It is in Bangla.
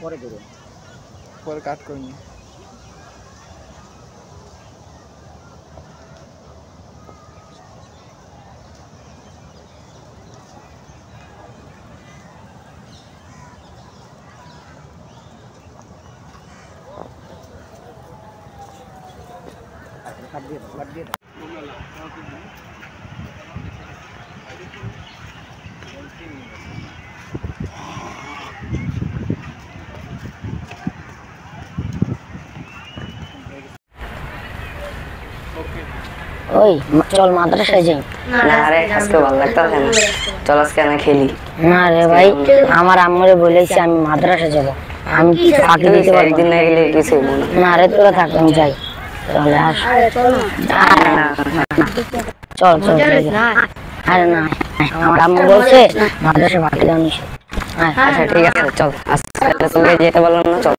পরে কাট করে নি। ওই চল মাদ্রাসায় যাই। না রে আজকে ভালো লাগতেছে না, চল আজকে আমি খেলি। না রে ভাই, আমার আম্মুরে বলেছি আমি মাদ্রাসা যাব, আমি ফাঁকি দিতে পারবো একদিন না গেলে কিছু না। রে তোরা থাক, আমি যাই। তাহলে আস, চল চল। আরে না, আমার আম্মু বলছে মাদ্রাসা ফাঁকি দাও নিষেধ। আচ্ছা ঠিক আছে চল, আজকে তুমি যেতে বললাম না, চল।